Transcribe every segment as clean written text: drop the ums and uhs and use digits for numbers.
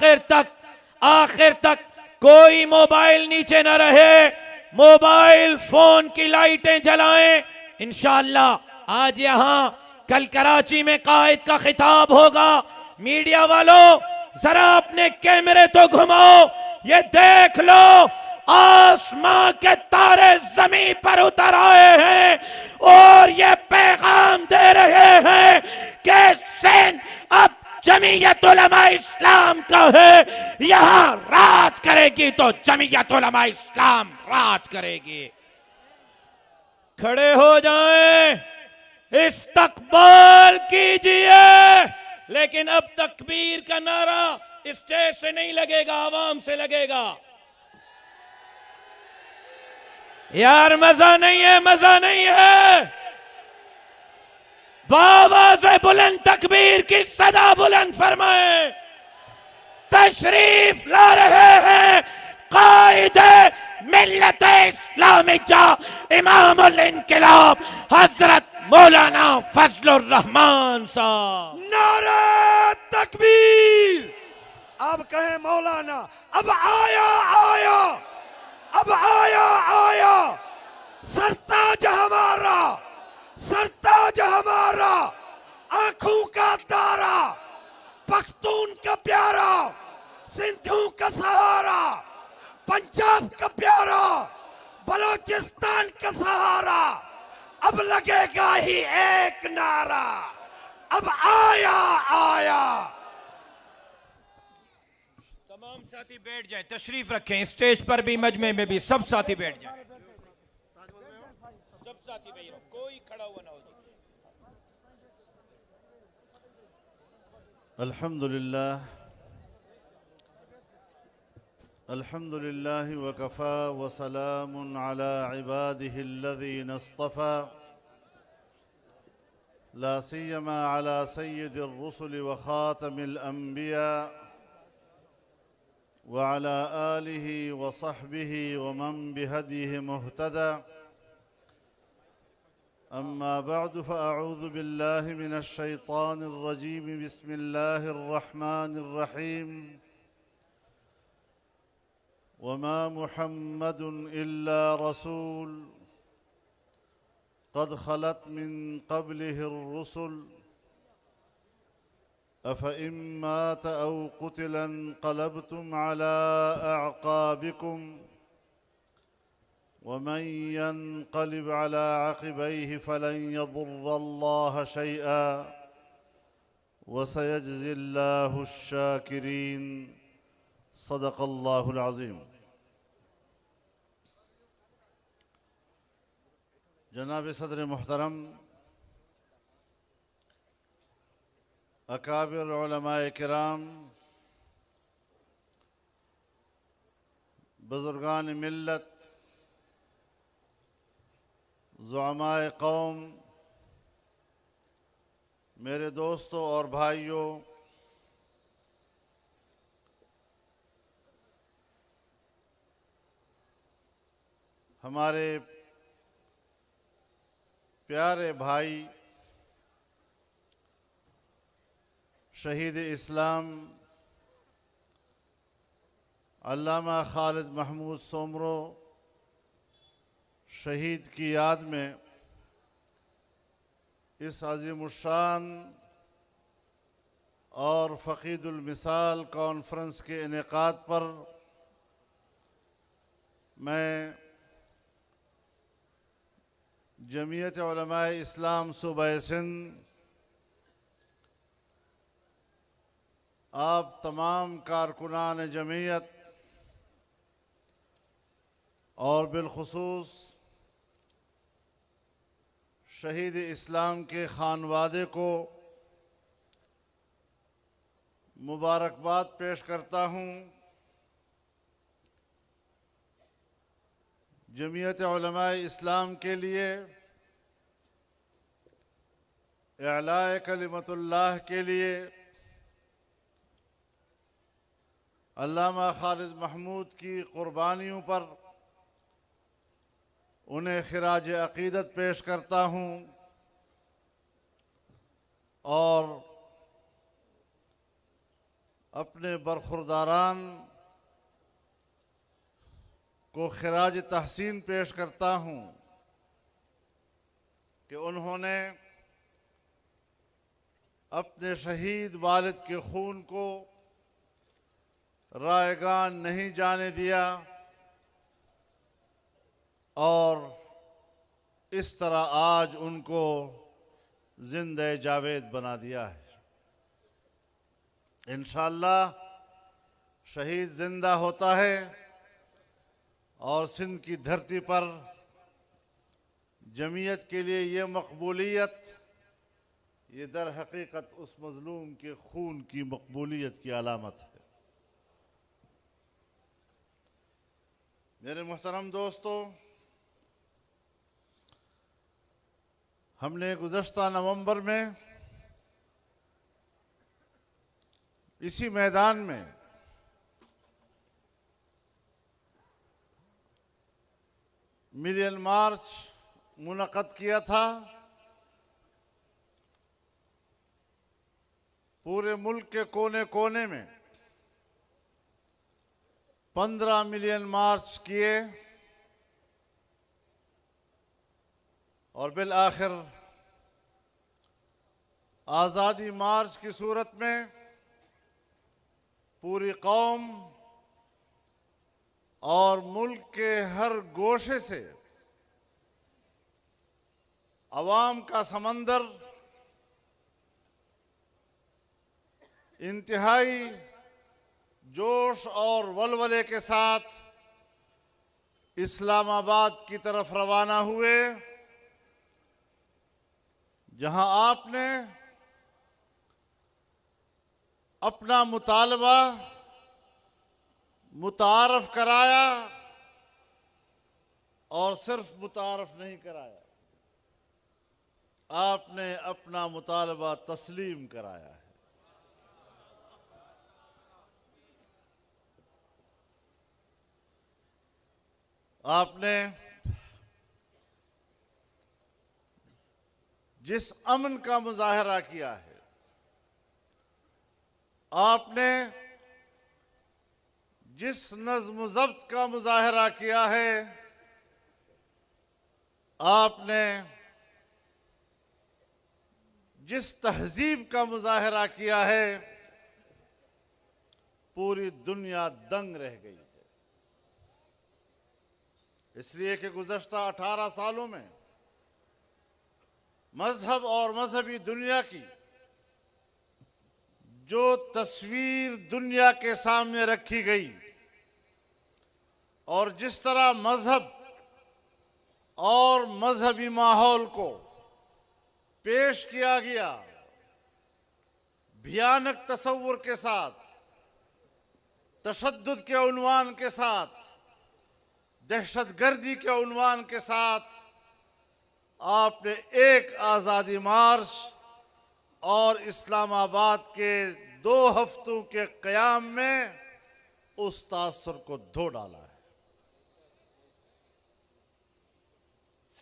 आखिर तक कोई मोबाइल नीचे न रहे, मोबाइल फोन की लाइटें जलाएं। इंशाअल्लाह आज यहां, कल कराची में कायद का खिताब होगा। मीडिया वालों जरा अपने कैमरे तो घुमाओ, ये देख लो आसमां के तारे जमीन पर उतर आए हैं और ये पैगाम दे रहे हैं कि सिंध अब जमीयत उलमा इस्लाम का है। यहां राज करेगी तो जमीयत उलमा इस्लाम राज करेगी। खड़े हो जाएं, इस्तकबाल कीजिए। लेकिन अब तकबीर का नारा स्टेज से नहीं लगेगा, आवाम से लगेगा। यार मजा नहीं है, मजा नहीं है। बाबा से बुलंद तकबीर की सदा बुलंद फरमाए। तशरीफ ला रहे हैं कायद मिल्लत इस्लामिया इमामुल इनकिलाब हजरत मौलाना फजलुर रहमान साहब। नारे तकबीर। अब कहे मौलाना, अब आया आया, अब आया आया सरताज हमारा, सरताज हमारा, आंखों का तारा, पख्तून का प्यारा, सिंधु का सहारा, पंजाब का प्यारा, बलोचिस्तान का सहारा। अब लगेगा ही एक नारा, अब आया आया। तमाम साथी बैठ जाएं, तशरीफ रखें। स्टेज पर भी, मजमे में भी सब साथी बैठ जाएं। सब साथी बैठ जाओ, कोई खड़ा हुआ ना हो। अल्हम्दुलिल्लाह, अल्हम्दुलिल्लाह वकफ़ा वसलामुन अला इबादिहिल्लज़ीना इस्तफ़ा ला सियमा अला सय्यिदिर रुसुल व ख़ातमिल अंबिया व अला आलिहि व सहबिहि व मन बिहदिहि मुहतदा। अम्मा बअद फ़अऊज़ु बिल्लाहि मिनश शैतानिर रजीम। बिस्मिल्लाहिर रहमानिर रहीम। वमा मुहम्मदुन इल्ला रसूल क़द ख़लत मिन क़ब्लिहिर रुसुल अफ़इन मात औ क़ुतिला इंक़लबतुम अला अअक़ाबिकुम वमन यन्क़लिब अला अक़बैहि फ़लन यज़ुर्रल्लाह शैअन वसयजज़िल्लाहु शाकिरीन। सदक़ल्लाहुल अज़ीम। जनाब सदर मुहतरम, अकाबिर उलमाए किराम, बुज़ुर्गान मिल्लत, ज़ुअमाए कौम, मेरे दोस्तों और भाइयों, हमारे प्यारे भाई शहीद इस्लाम अल्लामा खालिद महमूद सोमरो शहीद की याद में इस अज़ीमुश्शान और फ़क़ीदुल मिसाल कॉन्फ्रेंस के इनेकाद पर मैं जमीयत उलमाए इस्लाम सूबा सिंध, आप तमाम कारकुनान जमीयत और बिलखुसूस शहीद इस्लाम के खानवादे को मुबारकबाद पेश करता हूँ। जमीयत उलमाए इस्लाम के लिए, इलाए कलिमतुल्लाह के लिए अल्लामा खालिद महमूद की क़ुरबानियों पर उन्हें खिराज अक़ीदत पेश करता हूँ और अपने बरखुरदारान को खिराज तहसीन पेश करता हूँ कि उन्होंने अपने शहीद वालिद के खून को रायगान नहीं जाने दिया और इस तरह आज उनको जिंदे जावेद बना दिया है। इंशाअल्लाह शहीद जिंदा होता है और सिंध की धरती पर जमीयत के लिए ये मकबूलियत, ये दर हकीकत उस मजलूम के खून की मकबूलियत की अलामत है। मेरे मोहतरम दोस्तों, हमने गुज़श्ता नवंबर में इसी मैदान में मिलियन मार्च मुनक़द किया था। पूरे मुल्क के कोने कोने में 15 मिलियन मार्च किए और बिल आखिर आज़ादी मार्च की सूरत में पूरी कौम और मुल्क के हर गोशे से अवाम का समंदर इंतहाई जोश और वलवले के साथ इस्लामाबाद की तरफ रवाना हुए, जहां आपने अपना मुतालबा मुतारफ कराया और सिर्फ मुतारफ नहीं कराया, आपने अपना मुतालबा तस्लीम कराया है। आपने जिस अमन का मुजाहरा किया है, आपने जिस नज़्म ज़ब्त का मुजाहरा किया है, आपने जिस तहजीब का मुजाहरा किया है, पूरी दुनिया दंग रह गई है। इसलिए कि गुज़श्ता 18 सालों में मजहब और मजहबी दुनिया की जो तस्वीर दुनिया के सामने रखी गई और जिस तरह मजहब और मजहबी माहौल को पेश किया गया, भयानक तस्वुर के साथ, तशद्दुद के उन्वान के साथ, दहशतगर्दी के उन्वान के साथ, आपने एक आज़ादी मार्च और इस्लामाबाद के 2 हफ्तों के क़याम में उस तासुर को धो डाला है।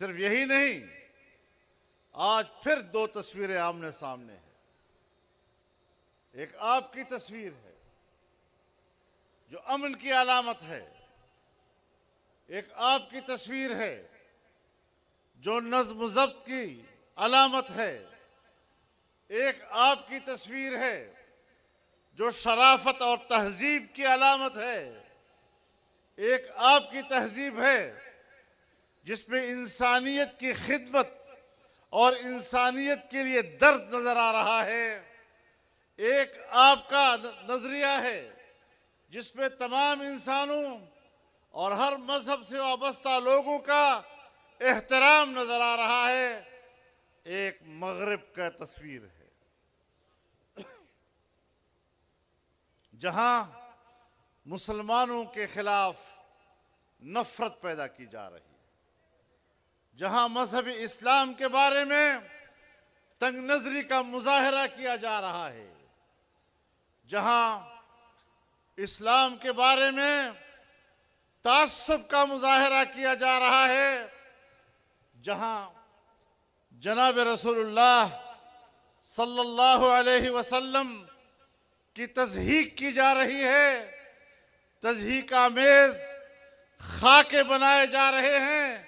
सिर्फ यही नहीं, आज फिर 2 तस्वीरें आमने सामने हैं। एक आपकी तस्वीर है जो अमन की अलामत है, एक आपकी तस्वीर है जो नज़्म ज़ब्त की अलामत है, एक आपकी तस्वीर है जो शराफत और तहजीब की अलामत है, एक आपकी तहजीब है जिसमें इंसानियत की खिदमत और इंसानियत के लिए दर्द नजर आ रहा है, एक आपका नजरिया है जिसमें तमाम इंसानों और हर मजहब से वाबस्ता लोगों का एहतराम नजर आ रहा है, एक मगरिब का तस्वीर है जहां मुसलमानों के खिलाफ नफरत पैदा की जा रही है, जहां मजहबी इस्लाम के बारे में तंग नजरी का मुजाहरा किया जा रहा है, जहां इस्लाम के बारे में तासुब का मुजाहरा किया जा रहा है, जहां जनाब रसूलुल्लाह सल्लल्लाहु अलैहि वसल्लम की तज़हीक की जा रही है, तज़हीक आमेज खाके बनाए जा रहे हैं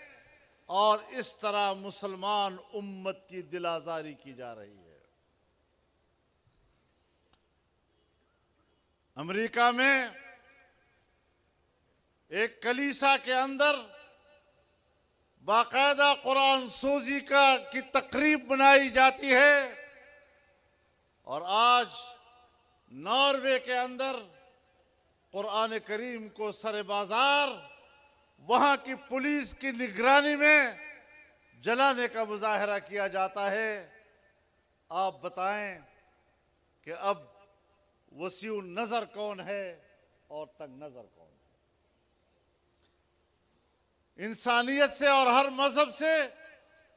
और इस तरह मुसलमान उम्मत की दिल आज़ारी की जा रही है। अमेरिका में एक कलीसा के अंदर बाकायदा कुरान सोजी की तकरीब बनाई जाती है और आज नॉर्वे के अंदर कुरान करीम को सरे बाजार वहां की पुलिस की निगरानी में जलाने का मुजाहरा किया जाता है। आप बताएं कि अब वसीउ नजर कौन है और तंग नजर कौन है? इंसानियत से और हर मजहब से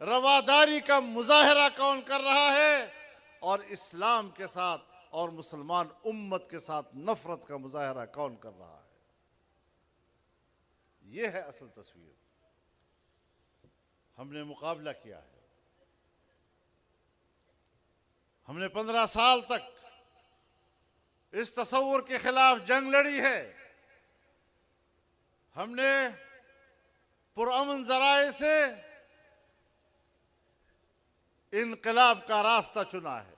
रवादारी का मुजाहरा कौन कर रहा है और इस्लाम के साथ और मुसलमान उम्मत के साथ नफरत का मुजाहरा कौन कर रहा है? यह है असल तस्वीर। हमने मुकाबला किया है। हमने 15 साल तक इस तस्वुर के खिलाफ जंग लड़ी है। हमने पुरअमन जराए से इनकलाब का रास्ता चुना है।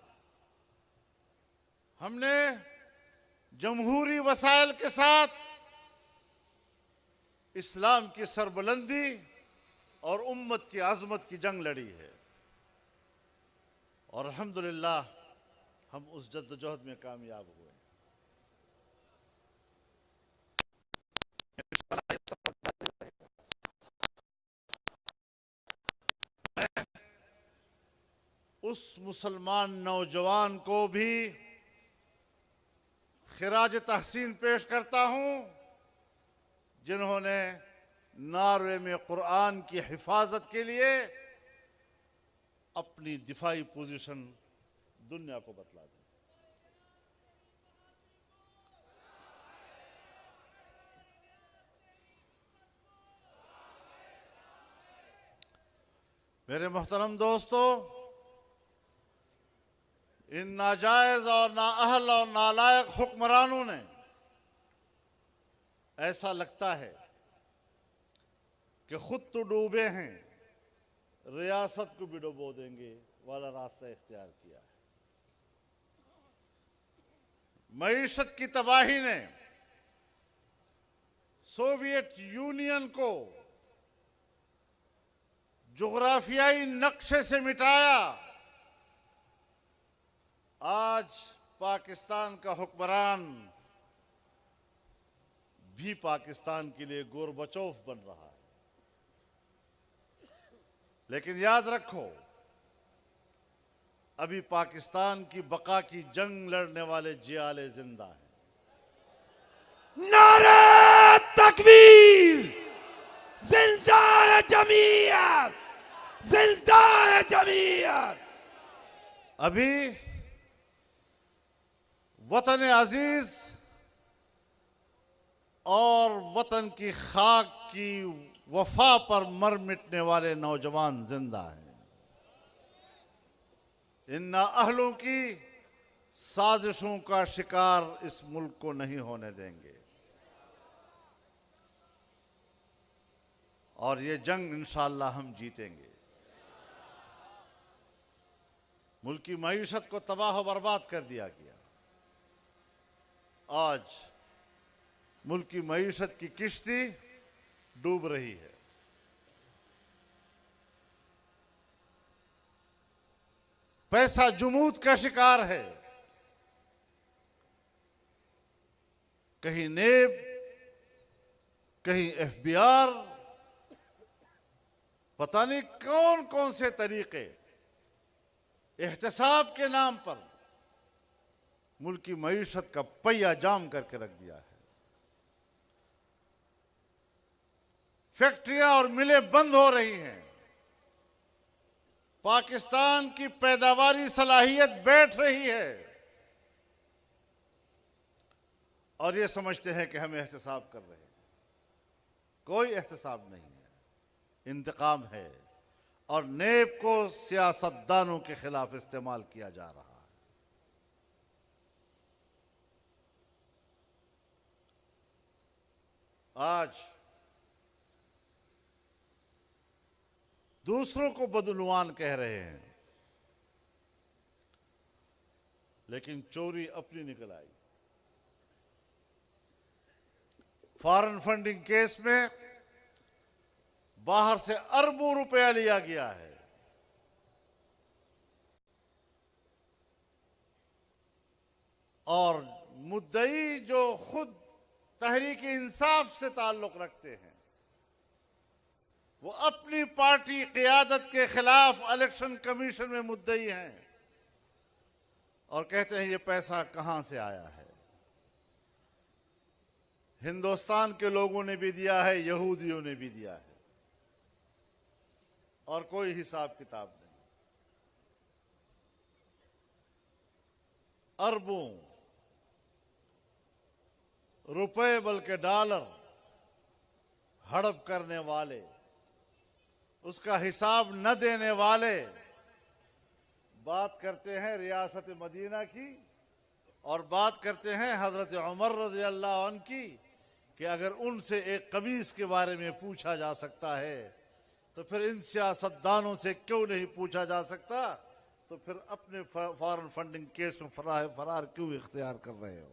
हमने जमहूरी वसाइल के साथ इस्लाम की सरबुलंदी और उम्मत की अजमत की जंग लड़ी है और अल्हम्दुलिल्लाह हम उस जद्दोजहद में कामयाब हुए। उस मुसलमान नौजवान को भी खिराज तहसीन पेश करता हूं जिन्होंने नॉर्वे में कुरान की हिफाजत के लिए अपनी दिफाई पोजीशन दुनिया को बतला दी। मेरे मोहतरम दोस्तों, इन नाजायज और नाअहल और नालायक हुक्मरानों ने ऐसा लगता है कि खुद तो डूबे हैं, रियासत को भी डुबो देंगे वाला रास्ता इख्तियार किया है। मईशत की तबाही ने सोवियत यूनियन को जुग्राफियाई नक्शे से मिटाया। आज पाकिस्तान का हुक्मरान भी पाकिस्तान के लिए गोरबचोफ बन रहा है। लेकिन याद रखो, अभी पाकिस्तान की बका की जंग लड़ने वाले जियाले जिंदा हैं। नारे तकबीर, जिंदा है जमीयत, जिंदा है जमीयत। अभी वतन अजीज और वतन की खाक की वफा पर मर मिटने वाले नौजवान जिंदा हैं। इन नाअहलों की साजिशों का शिकार इस मुल्क को नहीं होने देंगे और ये जंग इंशाअल्लाह हम जीतेंगे। मुल्क की मईशत को तबाह बर्बाद कर दिया गया। आज मुल्क की मईशत की किश्ती डूब रही है। पैसा जुमूद का शिकार है। कहीं नेब, कहीं एफबीआर, पता नहीं कौन कौन से तरीके एहतसाब के नाम पर मुल्क की मईशत का पहिया जाम करके रख दिया है। फैक्ट्रियां और मिलें बंद हो रही हैं। पाकिस्तान की पैदावारी सलाहियत बैठ रही है और ये समझते हैं कि हम एहतसाब कर रहे हैं। कोई एहतसाब नहीं है, इंतकाम है और नेब को सियासतदानों के खिलाफ इस्तेमाल किया जा रहा है। आज दूसरों को बदउनवान कह रहे हैं, लेकिन चोरी अपनी निकल आई। फॉरेन फंडिंग केस में बाहर से अरबों रुपया लिया गया है और मुद्दई जो खुद तहरीक इंसाफ से ताल्लुक रखते हैं, वो अपनी पार्टी क़ियादत के खिलाफ इलेक्शन कमीशन में मुद्दई हैं और कहते हैं ये पैसा कहां से आया है। हिंदुस्तान के लोगों ने भी दिया है, यहूदियों ने भी दिया है और कोई हिसाब किताब नहीं। अरबों रुपए बल्कि डॉलर हड़प करने वाले, उसका हिसाब न देने वाले बात करते हैं रियासत मदीना की और बात करते हैं हजरत उमर रज़ी अल्लाह अन्हु की कि अगर उनसे एक कमीज के बारे में पूछा जा सकता है तो फिर इन सियासतदानों से क्यों नहीं पूछा जा सकता। तो फिर अपने फॉरेन फंडिंग केस में फरार क्यों इख्तियार कर रहे हो,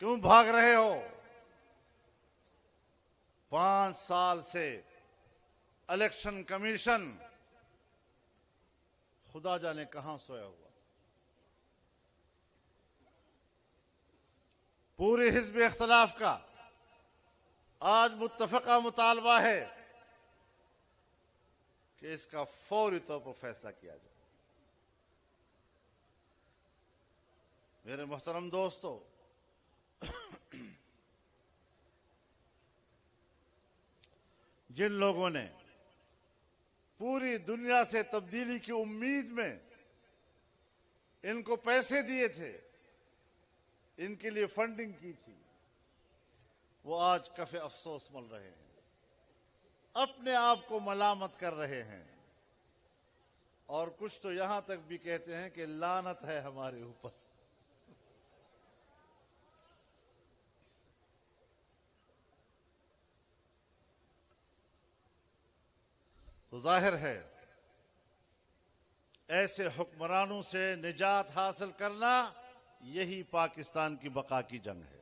क्यों भाग रहे हो। 5 साल से इलेक्शन कमीशन खुदा जाने कहां सोया हुआ। पूरे हिज़्ब इख्तिलाफ का आज मुत्तफ़क़ा मुतालबा है कि इसका फौरी तौर पर फैसला किया जाए। मेरे मोहतरम दोस्तों, जिन लोगों ने पूरी दुनिया से तब्दीली की उम्मीद में इनको पैसे दिए थे, इनके लिए फंडिंग की थी, वो आज कफे अफसोस मल रहे हैं, अपने आप को मलामत कर रहे हैं और कुछ तो यहां तक भी कहते हैं कि लानत है हमारे ऊपर। तो जाहिर है ऐसे हुक्मरानों से निजात हासिल करना यही पाकिस्तान की बका की जंग है।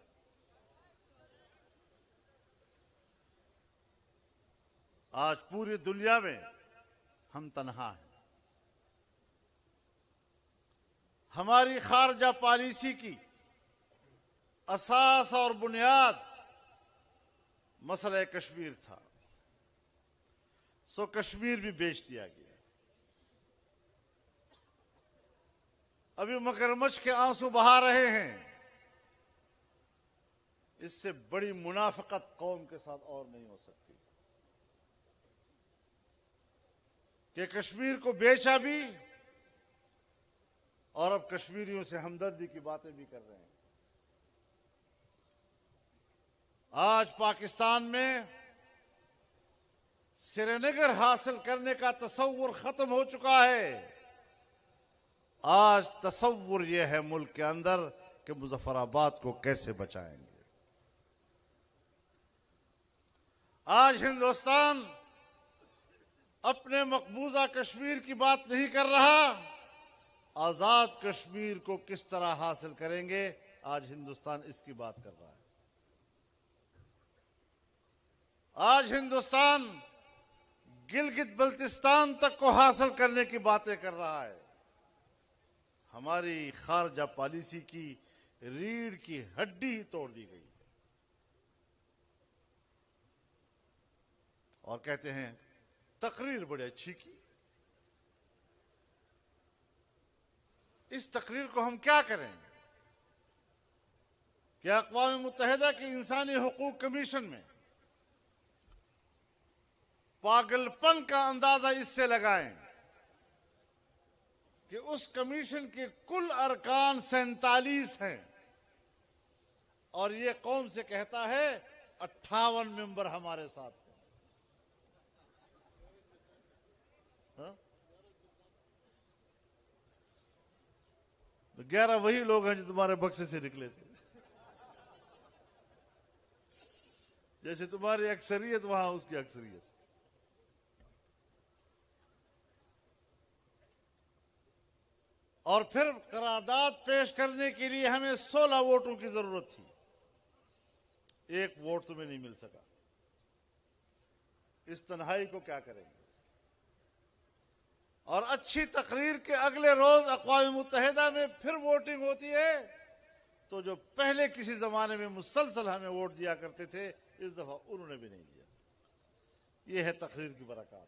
आज पूरी दुनिया में हम तन्हा हैं। हमारी खारजा पॉलिसी की असास और बुनियाद मसला कश्मीर था, सो कश्मीर भी बेच दिया गया। अभी मगरमच्छ के आंसू बहा रहे हैं। इससे बड़ी मुनाफिकत कौम के साथ और नहीं हो सकती कि कश्मीर को बेचा भी और अब कश्मीरियों से हमदर्दी की बातें भी कर रहे हैं। आज पाकिस्तान में श्रीनगर हासिल करने का तसव्वुर खत्म हो चुका है। आज तसव्वुर यह है मुल्क के अंदर कि मुजफ्फराबाद को कैसे बचाएंगे। आज हिंदुस्तान अपने मकबूजा कश्मीर की बात नहीं कर रहा, आजाद कश्मीर को किस तरह हासिल करेंगे, आज हिंदुस्तान इसकी बात कर रहा है। आज हिंदुस्तान गिलगित बल्तिस्तान तक को हासिल करने की बातें कर रहा है। हमारी खारजा पॉलिसी की रीढ़ की हड्डी ही तोड़ दी गई है और कहते हैं तकरीर बड़ी अच्छी की। इस तकरीर को हम क्या करें कि अक़वाम मुत्तहिदा की इंसानी हुकूक कमीशन में पागलपन का अंदाजा इससे लगाएं कि उस कमीशन के कुल अरकान 47 हैं और ये कौम से कहता है 58 मेंबर हमारे साथ हैं। हाँ? 11 वही लोग हैं जो तुम्हारे बक्से से निकले थे। जैसे तुम्हारी अक्सरियत वहां उसकी अक्सरियत। और फिर करारदाद पेश करने के लिए हमें 16 वोटों की जरूरत थी, एक वोट तुम्हें नहीं मिल सका। इस तन्हाई को क्या करेंगे? और अच्छी तकरीर के अगले रोज अक़वाम मुत्तहिदा में फिर वोटिंग होती है, तो जो पहले किसी जमाने में मुसलसल हमें वोट दिया करते थे, इस दफा उन्होंने भी नहीं दिया। यह है तकरीर की बरकत।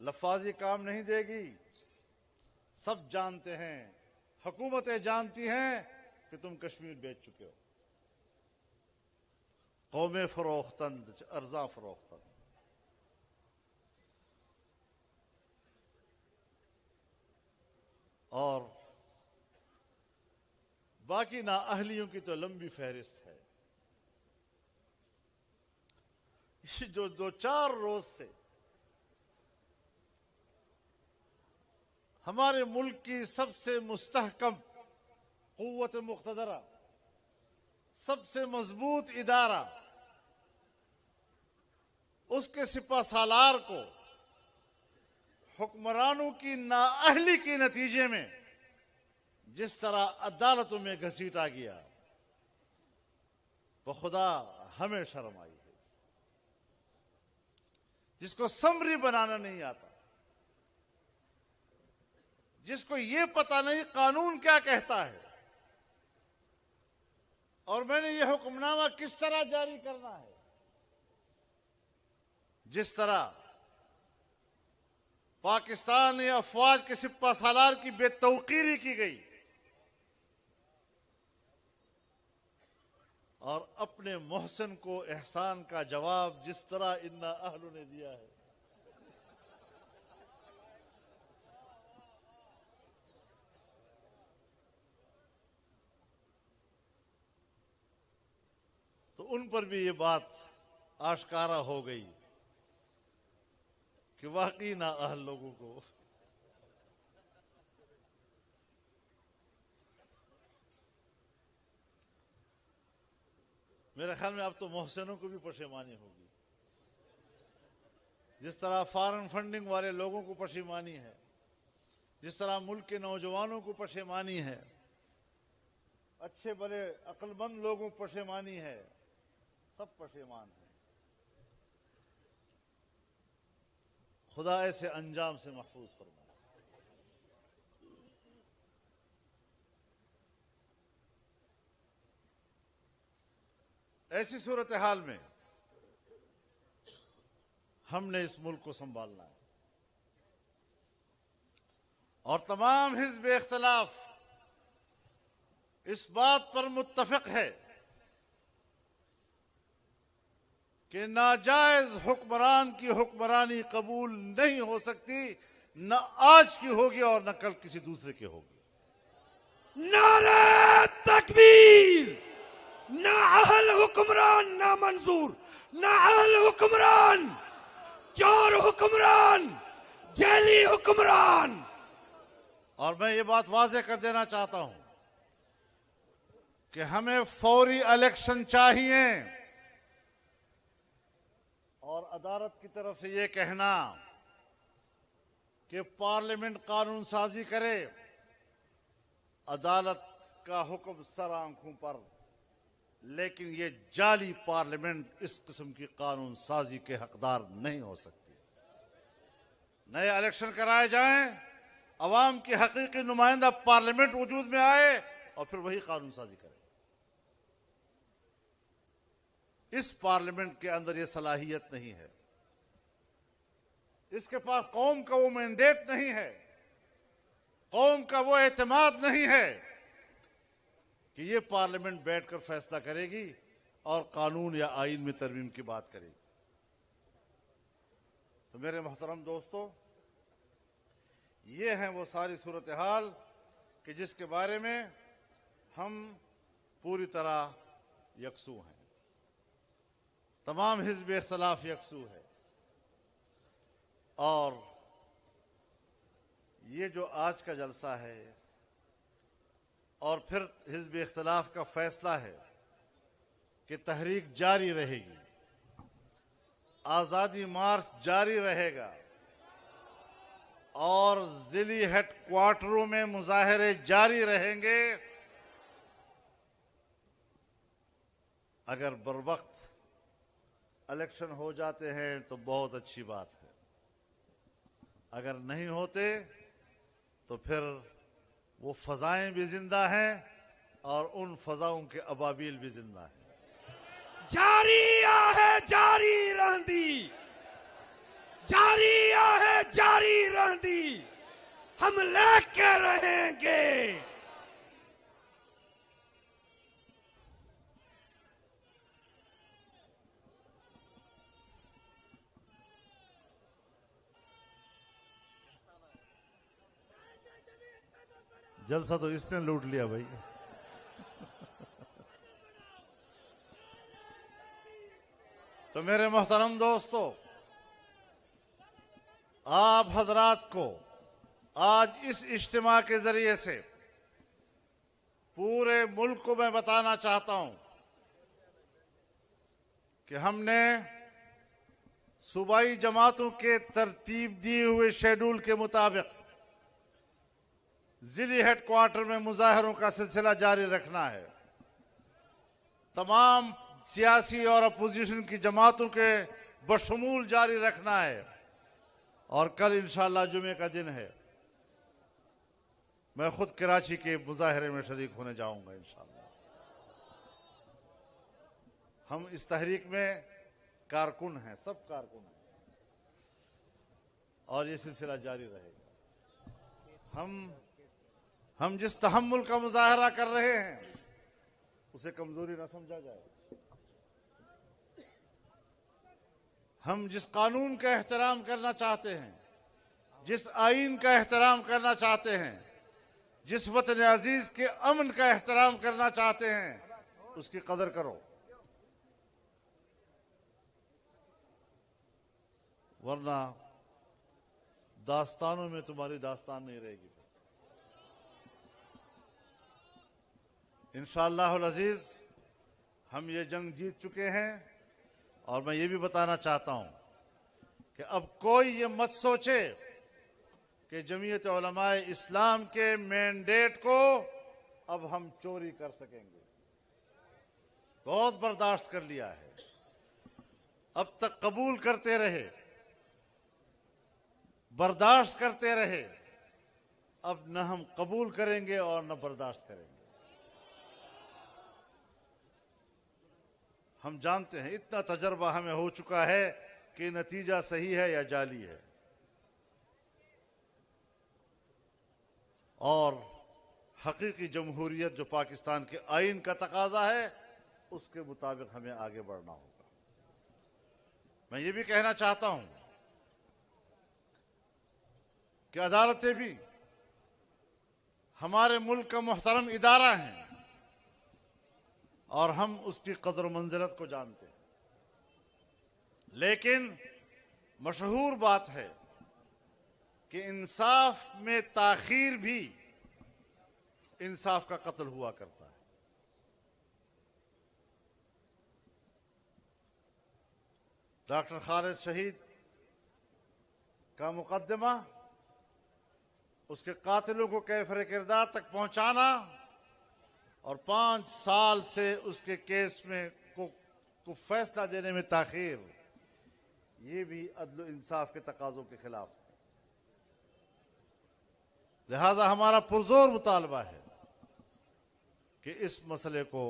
लफ्ज़ी काम नहीं देगी। सब जानते हैं, हुकूमतें जानती हैं कि तुम कश्मीर बेच चुके हो। कौमे फरोख्तन, अर्जा फरोख्तन। और बाकी नाअहलियों की तो लंबी फहरिस्त है। जो 2-4 रोज से हमारे मुल्क की सबसे मुस्तहकम कुव्वत मुक़्तदरा, सबसे मजबूत इदारा, उसके सिपा सालार को हुक्मरानों की नाअहली के नतीजे में जिस तरह अदालतों में घसीटा गया, बखुदा हमें शर्म आई है। जिसको समरी बनाना नहीं आता, जिसको ये पता नहीं कानून क्या कहता है और मैंने ये हुक्मनामा किस तरह जारी करना है, जिस तरह पाकिस्तानी अफवाज के सिपा सालार की बेतौकीरी की गई और अपने मोहसिन को एहसान का जवाब जिस तरह इन्ना अहलों ने दिया है, तो उन पर भी ये बात आश्कारा हो गई कि वाकई ना अहल लोगों को मेरे ख्याल में अब तो मोहसिनों को भी पशेमानी होगी। जिस तरह फॉरेन फंडिंग वाले लोगों को पशेमानी है, जिस तरह मुल्क के नौजवानों को पशेमानी है, अच्छे भले अक्लमंद लोगों को पशेमानी है, सब पशेमान हैं। खुदा ऐसे अंजाम से महफूज फरमाए। ऐसी सूरत हाल में हमने इस मुल्क को संभालना है और तमाम हिज़्ब इख्तिलाफ इस बात पर मुत्तफिक है कि नाजायज हुक्मरान की हुक्मरानी कबूल नहीं हो सकती, न आज की होगी और न कल किसी दूसरे की होगी। नारे तकबीर! ना अहल हुक्मरान ना मंजूर, ना अहल हुक्मरान, चोर हुक्मरान, जेली हुक्मरान। और मैं ये बात वाज़ेह कर देना चाहता हूं कि हमें फौरी इलेक्शन चाहिए और अदालत की तरफ से ये कहना कि पार्लियामेंट कानून साजी करे, अदालत का हुक्म सर आंखों पर, लेकिन ये जाली पार्लियामेंट इस किस्म की कानून साजी के हकदार नहीं हो सकती। नए इलेक्शन कराए जाएं, अवाम की हकीकी नुमाइंदा पार्लियामेंट वजूद में आए और फिर वही कानून साजी करे। इस पार्लियामेंट के अंदर यह सलाहियत नहीं है, इसके पास कौम का वो मैंडेट नहीं है, कौम का वो एतमाद नहीं है कि ये पार्लियामेंट बैठकर फैसला करेगी और कानून या आईन में तरमीम की बात करेगी। तो मेरे मोहतरम दोस्तों, ये हैं वो सारी सूरत हाल कि जिसके बारे में हम पूरी तरह यकसू हैं। तमाम हिज़्ब इख्तिलाफ यकसू है और ये जो आज का जलसा है और फिर हिज़्ब इख्तिलाफ का फैसला है कि तहरीक जारी रहेगी, आज़ादी मार्च जारी रहेगा और जिली हेडक्वार्टरों में मुजाहरे जारी रहेंगे। अगर बरवक्त इलेक्शन हो जाते हैं तो बहुत अच्छी बात है, अगर नहीं होते तो फिर वो फजाएं भी जिंदा हैं और उन फजाओं के अबाबिल भी जिंदा हैं। जारी है जारी रहंदी, जारी है जारी रहंदी, हम लेके रहेंगे। जलसा तो इसने लूट लिया भाई। तो मेरे मोहतरम दोस्तों, आप हजरात को आज इस इज्तिमा के जरिए से पूरे मुल्क को मैं बताना चाहता हूं कि हमने सूबाई जमातों के तरतीब दिए हुए शेड्यूल के मुताबिक जिली हेडक्वार्टर में मुजाहरों का सिलसिला जारी रखना है। तमाम सियासी और अपोजिशन की जमातों के बशमूल जारी रखना है। और कल इंशाअल्लाह जुमे का दिन है, मैं खुद कराची के मुजाहरे में शरीक होने जाऊंगा इंशाअल्लाह। हम इस तहरीक में कारकुन हैं, सब कारकुन हैं और ये सिलसिला जारी रहेगा। हम जिस तहम्मुल का मुजाहरा कर रहे हैं उसे कमजोरी ना समझा जाए। हम जिस कानून का एहतराम करना चाहते हैं, जिस आईन का एहतराम करना चाहते हैं, जिस वतन अजीज के अमन का एहतराम करना चाहते हैं, उसकी कदर करो, वरना दास्तानों में तुम्हारी दास्तान नहीं रहेगी। इंशाअल्लाह अज़ीज हम ये जंग जीत चुके हैं और मैं ये भी बताना चाहता हूं कि अब कोई ये मत सोचे कि जमीयत उलमाए इस्लाम के मैंडेट को अब हम चोरी कर सकेंगे। बहुत बर्दाश्त कर लिया है, अब तक कबूल करते रहे, बर्दाश्त करते रहे, अब न हम कबूल करेंगे और न बर्दाश्त करेंगे। हम जानते हैं, इतना तजर्बा हमें हो चुका है कि नतीजा सही है या जाली है, और हकीकी जमहूरियत जो पाकिस्तान के आईन का तकाजा है उसके मुताबिक हमें आगे बढ़ना होगा। मैं ये भी कहना चाहता हूं कि अदालतें भी हमारे मुल्क का मुहतरम इदारा है और हम उसकी कदर मंजिलत को जानते हैं, लेकिन मशहूर बात है कि इंसाफ में ताखीर भी इंसाफ का कत्ल हुआ करता है। डॉक्टर खालिद शहीद का मुकदमा, उसके कातिलों को कैफरे किरदार तक पहुंचाना और 5 साल से उसके केस में को फैसला देने में ताखीर, ये भी अदल इंसाफ के तकाजों के खिलाफ है। लिहाजा हमारा पुरजोर मुतालबा है कि इस मसले को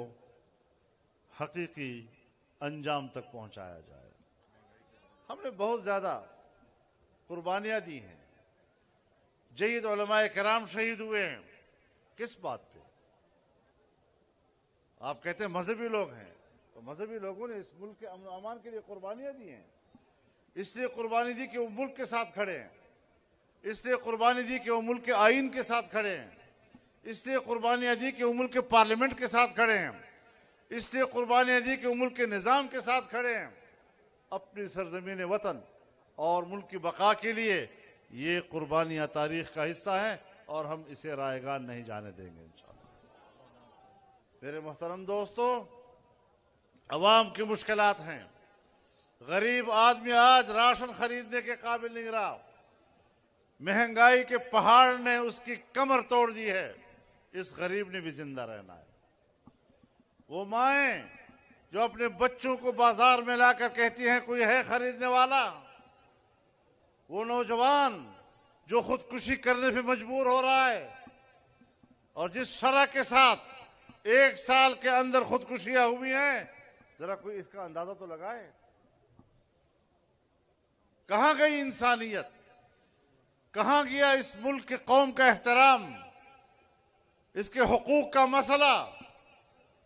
हकीकी अंजाम तक पहुंचाया जाए। हमने बहुत ज्यादा कुर्बानियां दी हैं, जय्यद उलमाए किराम शहीद हुए हैं। किस बात पे? आप कहते हैं मजहबी लोग हैं, तो मजहबी लोगों ने इस मुल्क के अमन अमान के लिए कुर्बानियां दी हैं, इसलिए कुर्बानी दी कि वो मुल्क के साथ खड़े हैं, इसलिए कुर्बानी दी कि वो मुल्क के आईन के साथ खड़े हैं, इसलिए कुर्बानियां दी कि वो मुल्क के पार्लियामेंट के साथ खड़े हैं, इसलिए कुर्बानियां दी कि वो मुल्क के निज़ाम के साथ खड़े हैं। अपनी सरजमीन वतन और मुल्क की बका के लिए ये कुर्बानियां तारीख का हिस्सा हैं और हम इसे रायगान नहीं जाने देंगे इंशाअल्लाह। मेरे मोहतरम दोस्तों, अवाम की मुश्किलात हैं। गरीब आदमी आज राशन खरीदने के काबिल नहीं रहा। महंगाई के पहाड़ ने उसकी कमर तोड़ दी है। इस गरीब ने भी जिंदा रहना है। वो माएं जो अपने बच्चों को बाजार में लाकर कहती हैं कोई है खरीदने वाला, वो नौजवान जो खुदकुशी करने पे मजबूर हो रहा है, और जिस शरह के साथ 1 साल के अंदर खुदकुशियां हुई हैं, जरा कोई इसका अंदाजा तो लगाए। कहां गई इंसानियत? कहां गया इस मुल्क के कौम का एहतराम, इसके हुकूक का मसला?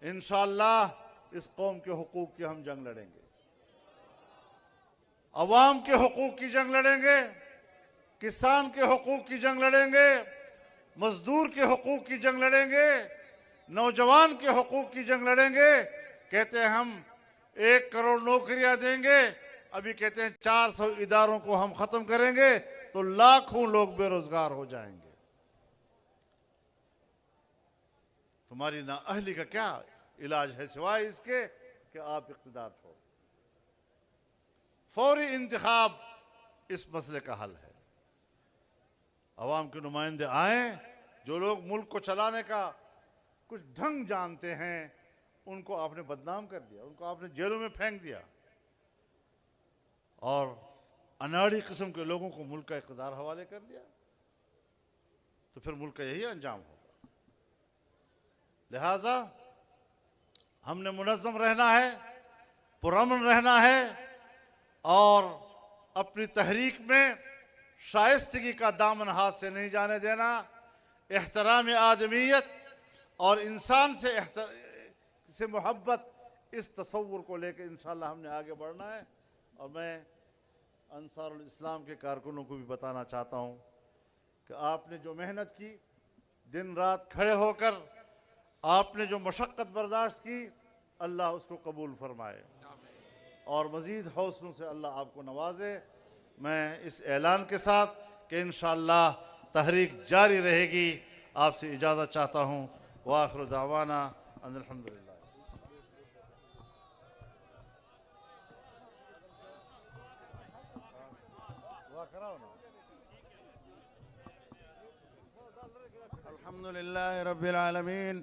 इंशाअल्लाह इस कौम के हुकूक की हम जंग लड़ेंगे, अवाम के हुकूक की जंग लड़ेंगे, किसान के हुकूक की जंग लड़ेंगे, मजदूर के हुकूक की जंग लड़ेंगे, नौजवान के हुकूक की जंग लड़ेंगे। कहते हैं हम 1 करोड़ नौकरियां देंगे, अभी कहते हैं 400 इदारों को हम खत्म करेंगे, तो लाखों लोग बेरोजगार हो जाएंगे। तुम्हारी नाअहली का क्या इलाज है सिवाय इसके कि आप इख्तिदार छोड़ो। फौरी इंतखाब इस मसले का हल है। अवाम के नुमाइंदे आए, जो लोग मुल्क को चलाने का कुछ ढंग जानते हैं, उनको आपने बदनाम कर दिया, उनको आपने जेलों में फेंक दिया, और अनाड़ी किस्म के लोगों को मुल्क का इख्तिदार हवाले कर दिया, तो फिर मुल्क का यही अंजाम होगा। लिहाजा हमने मुनज़्ज़म रहना है, पुरअमन रहना है, और अपनी तहरीक में शाइस्तगी का दामन हाथ से नहीं जाने देना। एहतराम आदमियत और इंसान से मोहब्बत, इस तसव्वुर को लेकर इंशाअल्लाह हमने आगे बढ़ना है। और मैं अंसारुल इस्लाम के कारकुनों को भी बताना चाहता हूँ कि आपने जो मेहनत की, दिन रात खड़े होकर आपने जो मशक्क़त बर्दाश्त की, अल्लाह उसको कबूल फरमाए और मज़ीद हौसलों से अल्लाह आपको नवाजे। मैं इस ऐलान के साथ कि इंशाअल्लाह तहरीक जारी रहेगी, आपसे इजाज़त चाहता हूँ। व आखिर दावाना अनिल हम्दुलिल्लाह। अल्हम्दुलिल्लाह रब्बिल आलमीन।